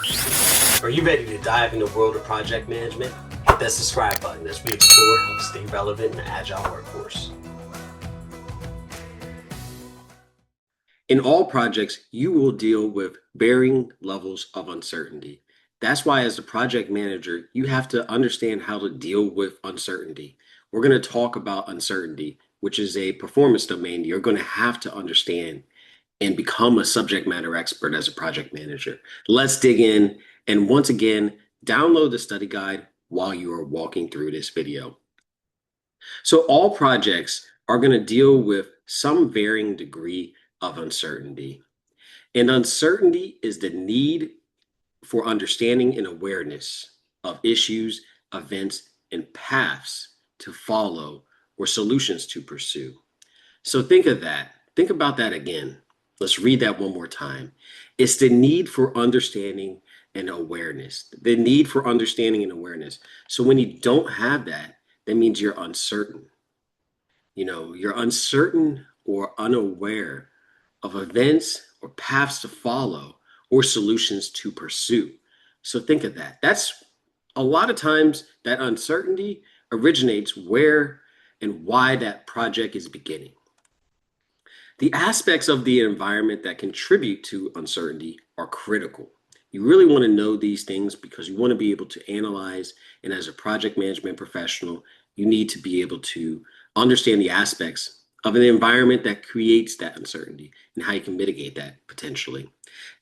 Are you ready to dive in the world of project management? Hit that subscribe button as we explore how to stay relevant in an agile workforce. In all projects, you will deal with varying levels of uncertainty. That's why, as a project manager, you have to understand how to deal with uncertainty. We're going to talk about uncertainty, which is a performance domain you're going to have to understand and become a subject matter expert as a project manager. Let's dig in. And once again, download the study guide while you are walking through this video. So all projects are going to deal with some varying degree of uncertainty. And uncertainty is the need for understanding and awareness of issues, events, and paths to follow or solutions to pursue. So think of that. Think about that again. Let's read that one more time. It's the need for understanding and awareness. The need for understanding and awareness. So when you don't have that, that means you're uncertain. You're uncertain or unaware of events or paths to follow or solutions to pursue. So think of that. That's a lot of times that uncertainty originates where and why that project is beginning. The aspects of the environment that contribute to uncertainty are critical. You really want to know these things because you want to be able to analyze, and as a project management professional, you need to be able to understand the aspects of an environment that creates that uncertainty and how you can mitigate that potentially.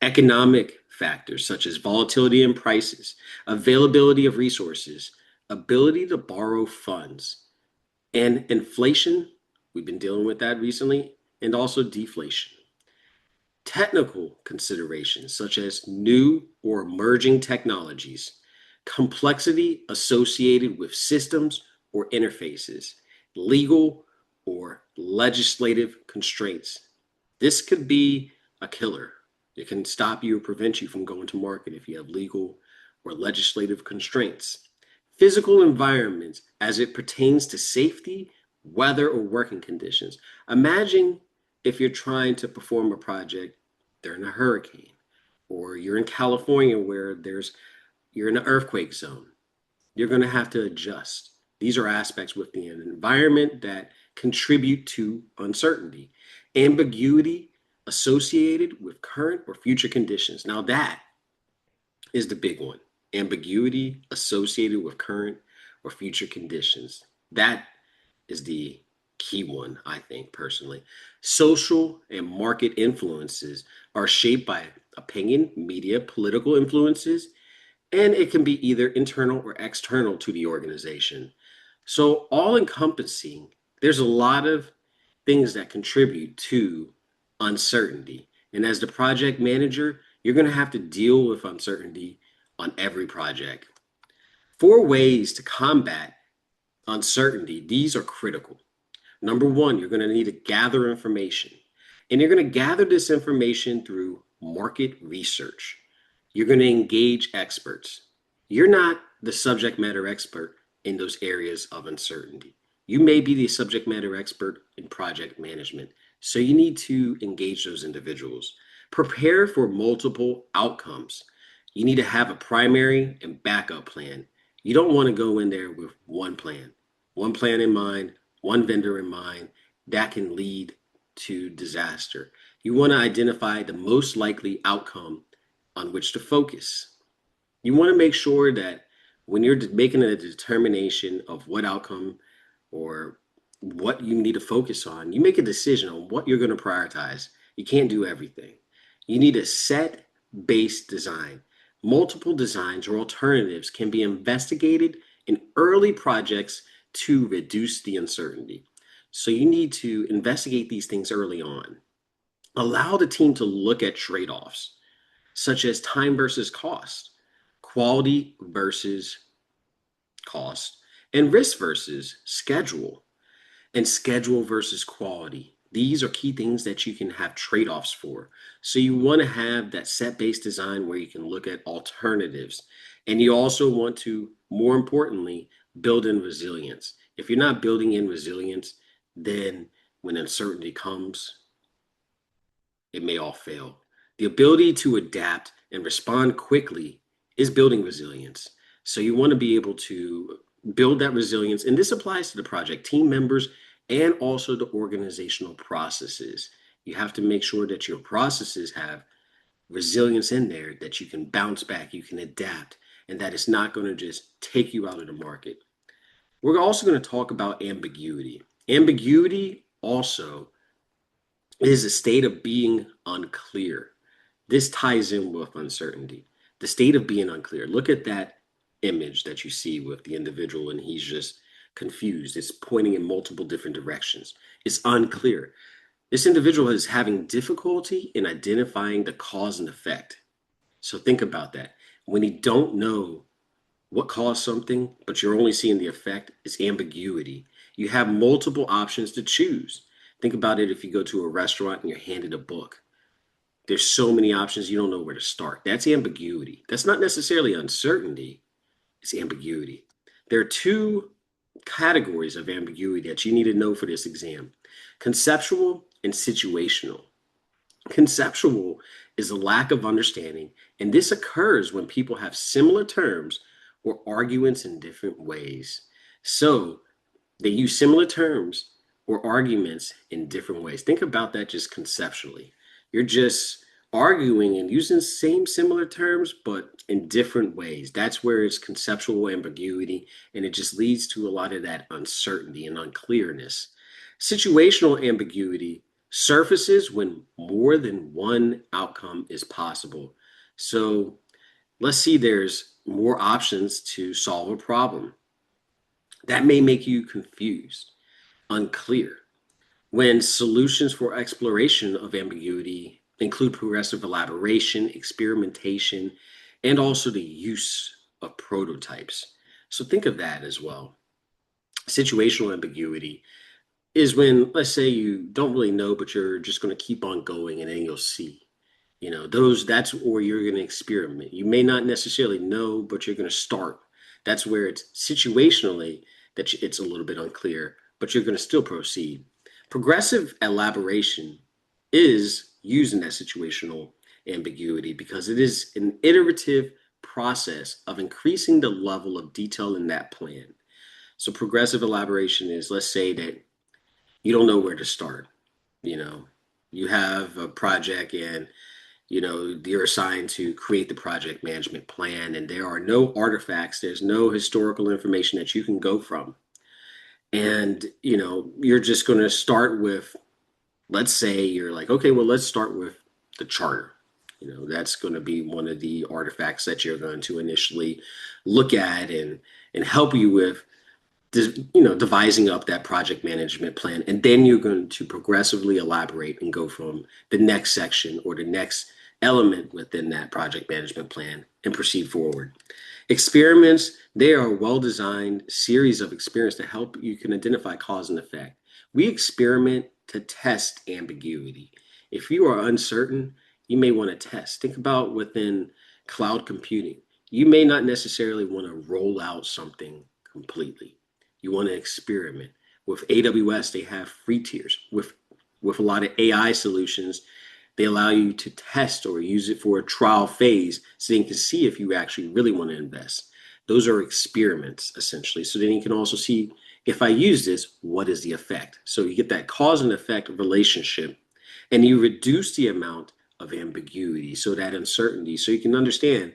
Economic factors such as volatility in prices, availability of resources, ability to borrow funds, and inflation. We've been dealing with that recently, and also deflation. Technical considerations such as new or emerging technologies, complexity associated with systems or interfaces, legal or legislative constraints. This could be a killer. It can stop you or prevent you from going to market if you have legal or legislative constraints. Physical environments as it pertains to safety, weather, or working conditions. Imagine if you're trying to perform a project during a hurricane, or you're in California where you're in an earthquake zone. You're going to have to adjust. These are aspects within an environment that contribute to uncertainty. Ambiguity associated with current or future conditions. Now that is the big one. Ambiguity associated with current or future conditions. That is the key one, I think, personally. Social and market influences are shaped by opinion, media, political influences, and it can be either internal or external to the organization. So, all encompassing, there's a lot of things that contribute to uncertainty. And as the project manager, you're going to have to deal with uncertainty on every project. 4 ways to combat uncertainty, these are critical. Number one, you're going to need to gather information. And you're going to gather this information through market research. You're going to engage experts. You're not the subject matter expert in those areas of uncertainty. You may be the subject matter expert in project management. So you need to engage those individuals. Prepare for multiple outcomes. You need to have a primary and backup plan. You don't want to go in there with one plan in mind, one vendor in mind. That can lead to disaster. You want to identify the most likely outcome on which to focus. You want to make sure that when you're making a determination of what outcome or what you need to focus on, you make a decision on what you're going to prioritize. You can't do everything. You need a set-based design. Multiple designs or alternatives can be investigated in early projects to reduce the uncertainty. So you need to investigate these things early on. Allow the team to look at trade-offs, such as time versus cost, quality versus cost, and risk versus schedule, and schedule versus quality. These are key things that you can have trade-offs for. So you want to have that set-based design where you can look at alternatives. And you also want to, more importantly, build in resilience. If you're not building in resilience, then when uncertainty comes, it may all fail. The ability to adapt and respond quickly is building resilience. So you want to be able to build that resilience. And this applies to the project team members and also the organizational processes. You have to make sure that your processes have resilience in there, that you can bounce back, you can adapt, and that it's not going to just take you out of the market. We're also going to talk about ambiguity. Ambiguity also is a state of being unclear. This ties in with uncertainty. The state of being unclear. Look at that image that you see with the individual, and he's just confused. It's pointing in multiple different directions. It's unclear. This individual is having difficulty in identifying the cause and effect. So think about that. When you don't know what caused something, but you're only seeing the effect, it's ambiguity. You have multiple options to choose. Think about it if you go to a restaurant and you're handed a book. There's so many options, you don't know where to start. That's ambiguity. That's not necessarily uncertainty, it's ambiguity. There are two categories of ambiguity that you need to know for this exam: conceptual and situational. Conceptual is a lack of understanding, and this occurs when people have similar terms or arguments in different ways. So they use similar terms or arguments in different ways. Think about that just conceptually. You're just arguing and using the same similar terms, but in different ways. That's where it's conceptual ambiguity, and it just leads to a lot of that uncertainty and unclearness. Situational ambiguity surfaces when more than one outcome is possible. So let's see, there's more options to solve a problem. That may make you confused, unclear. When solutions for exploration of ambiguity include progressive elaboration, experimentation, and also the use of prototypes. So think of that as well. Situational ambiguity is when, let's say, you don't really know, but you're just going to keep on going and then you'll see. That's where you're going to experiment. You may not necessarily know, but you're going to start. That's where it's situationally that it's a little bit unclear, but you're going to still proceed. Progressive elaboration is using that situational ambiguity because it is an iterative process of increasing the level of detail in that plan. So progressive elaboration is, let's say that you don't know where to start. You know, you have a project and you're assigned to create the project management plan, and there are no artifacts, there's no historical information that you can go from. And you're just going to start with, let's say you're like, okay, well, let's start with the charter. That's going to be one of the artifacts that you're going to initially look at and help you with devising up that project management plan. And then you're going to progressively elaborate and go from the next section or the next element within that project management plan and proceed forward. Experiments, they are a well-designed series of experiments to help you can identify cause and effect. We experiment to test ambiguity. If you are uncertain, you may want to test. Think about within cloud computing. You may not necessarily want to roll out something completely. You want to experiment. With AWS, they have free tiers. With a lot of AI solutions, they allow you to test or use it for a trial phase so you can see if you actually really want to invest. Those are experiments, essentially. So then you can also see, if I use this, what is the effect? So you get that cause and effect relationship, and you reduce the amount of ambiguity, so that uncertainty, so you can understand,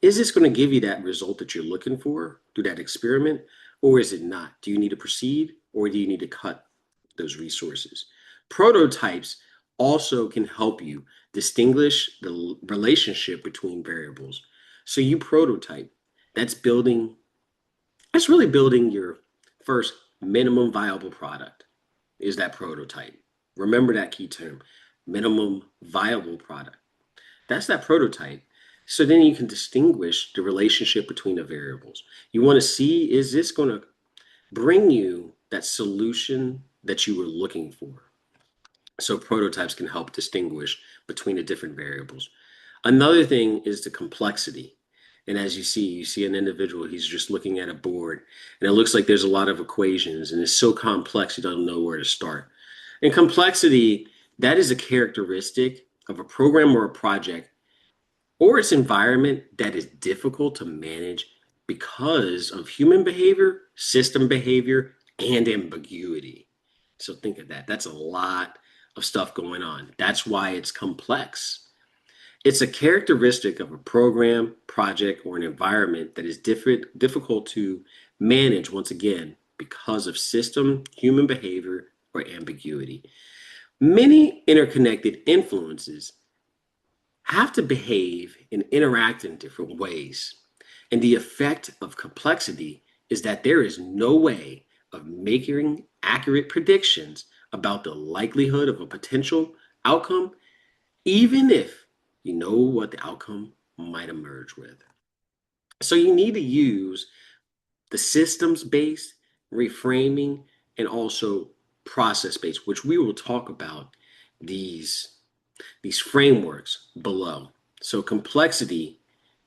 is this going to give you that result that you're looking for through that experiment, or is it not? Do you need to proceed, or do you need to cut those resources? Prototypes also can help you distinguish the relationship between variables. So you prototype. That's really building your first minimum viable product, is that prototype. Remember that key term, minimum viable product. That's that prototype. So then you can distinguish the relationship between the variables. You want to see, is this going to bring you that solution that you were looking for? So prototypes can help distinguish between the different variables. Another thing is the complexity. And as you see an individual, he's just looking at a board, and it looks like there's a lot of equations, and it's so complex you don't know where to start. And complexity, that is a characteristic of a program or a project or its environment that is difficult to manage because of human behavior, system behavior, and ambiguity. So think of that. That's a lot of stuff going on. That's why it's complex. It's a characteristic of a program, project, or an environment that is difficult to manage, once again, because of system, human behavior, or ambiguity. Many interconnected influences have to behave and interact in different ways. And the effect of complexity is that there is no way of making accurate predictions about the likelihood of a potential outcome, even if you know what the outcome might emerge with. So you need to use the systems based reframing and also process based, which we will talk about these these frameworks below. So complexity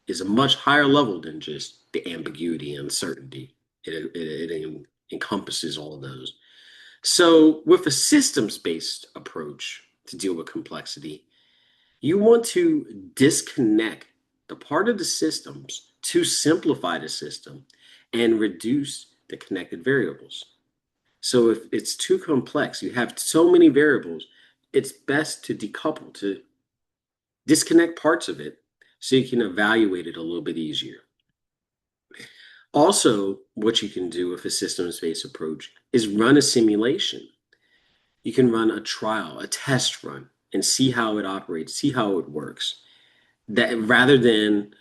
is a much higher level than just the ambiguity and uncertainty. It encompasses all of those. So with a systems-based approach to deal with complexity, you want to disconnect the part of the systems to simplify the system and reduce the connected variables. So if it's too complex, you have so many variables, it's best to decouple, to disconnect parts of it so you can evaluate it a little bit easier. Also, what you can do with a systems-based approach is run a simulation. You can run a trial, a test run, and see how it operates, see how it works. That rather than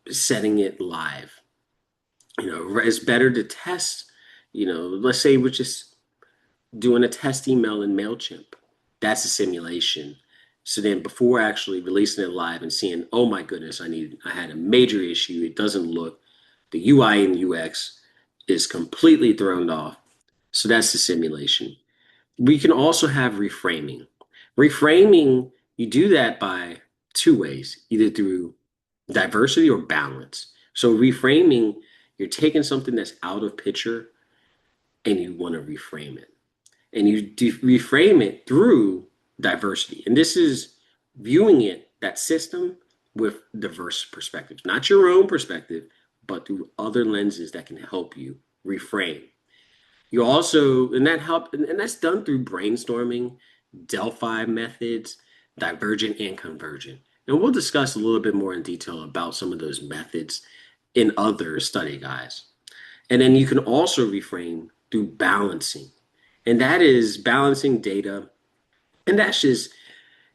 setting it live, it's better to test. Let's say we're just doing a test email in MailChimp. That's a simulation. So then before actually releasing it live and seeing, oh my goodness, I had a major issue. It doesn't look, the UI and UX is completely thrown off. So that's the simulation. We can also have reframing. Reframing, you do that by two ways, either through diversity or balance. So reframing, you're taking something that's out of picture and you want to reframe it. And you reframe it through diversity. And this is viewing it, that system, with diverse perspectives, not your own perspective, but through other lenses that can help you reframe. You also, and that help, and that's done through brainstorming, Delphi methods, divergent and convergent. And we'll discuss a little bit more in detail about some of those methods in other study guides. And then you can also reframe through balancing. And that is balancing data. And that's just,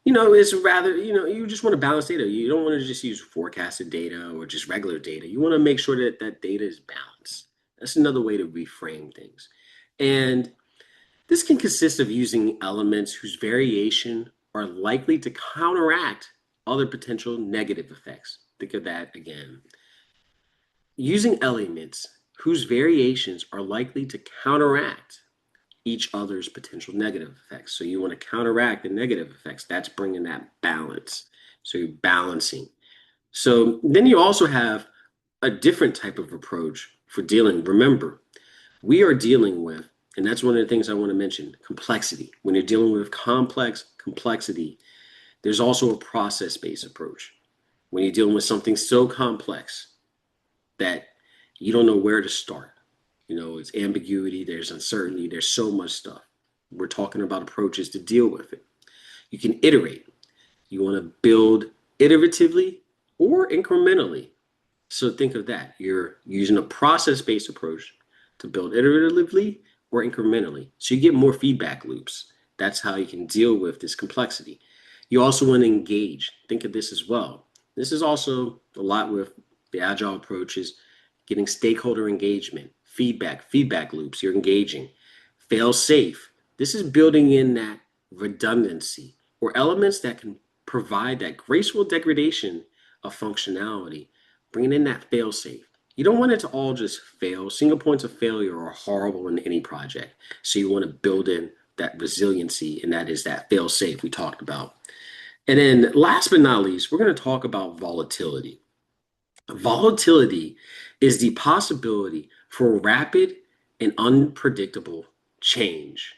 it's rather, you just want to balance data. You don't want to just use forecasted data or just regular data. You want to make sure that that data is balanced. That's another way to reframe things. And this can consist of using elements whose variation are likely to counteract other potential negative effects. Think of that again. Using elements whose variations are likely to counteract each other's potential negative effects. So you want to counteract the negative effects. That's bringing that balance. So you're balancing. So then you also have a different type of approach for dealing. Remember, we are dealing with, and that's one of the things I want to mention, complexity. When you're dealing with complex complexity, there's also a process-based approach. When you're dealing with something so complex that you don't know where to start, it's ambiguity, there's uncertainty, there's so much stuff. We're talking about approaches to deal with it. You can iterate. You want to build iteratively or incrementally. So think of that. You're using a process-based approach to build iteratively or incrementally. So you get more feedback loops. That's how you can deal with this complexity. You also want to engage. Think of this as well. This is also a lot with the agile approaches, getting stakeholder engagement, feedback loops. You're engaging. Fail safe. This is building in that redundancy or elements that can provide that graceful degradation of functionality, bringing in that fail safe. You don't want it to all just fail. Single points of failure are horrible in any project. So you want to build in that resiliency, and that is that fail safe we talked about. And then last but not least, we're going to talk about volatility. Volatility is the possibility for rapid and unpredictable change.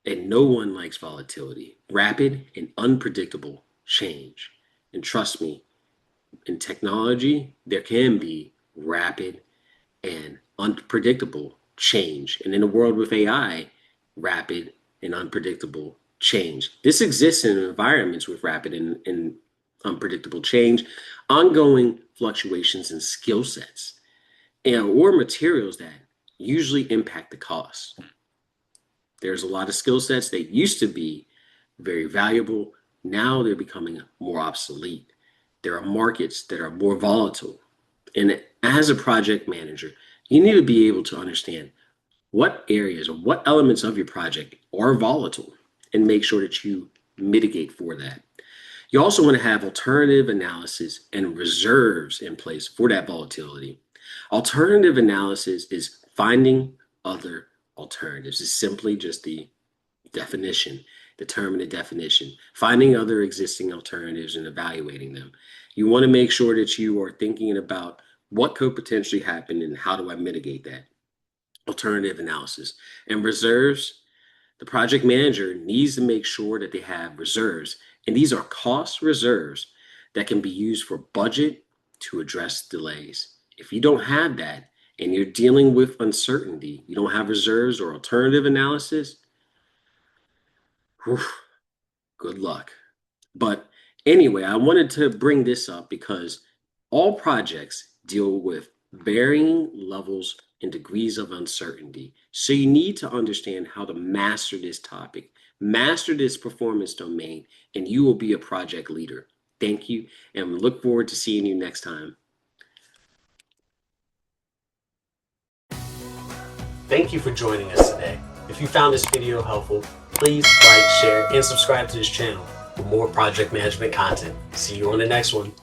And no one likes volatility, rapid and unpredictable change. And trust me, in technology, there can be rapid and unpredictable change. And in a world with AI, rapid and unpredictable change. This exists in environments with rapid and unpredictable change, ongoing fluctuations in skill sets, and or materials that usually impact the cost. There's a lot of skill sets that used to be very valuable. Now they're becoming more obsolete. There are markets that are more volatile. And as a project manager, you need to be able to understand what areas or what elements of your project are volatile and make sure that you mitigate for that. You also want to have alternative analysis and reserves in place for that volatility. Alternative analysis is finding other alternatives. It's simply just the definition, determine the definition, finding other existing alternatives and evaluating them. You want to make sure that you are thinking about what could potentially happen and how do I mitigate that? Alternative analysis. And reserves, the project manager needs to make sure that they have reserves. And these are cost reserves that can be used for budget to address delays. If you don't have that and you're dealing with uncertainty, you don't have reserves or alternative analysis, whew, good luck. But anyway, I wanted to bring this up because all projects deal with varying levels and degrees of uncertainty. So you need to understand how to master this topic, master this performance domain, and you will be a project leader. Thank you, and we look forward to seeing you next time. Thank you for joining us today. If you found this video helpful, please like, share, and subscribe to this channel for more project management content. See you on the next one.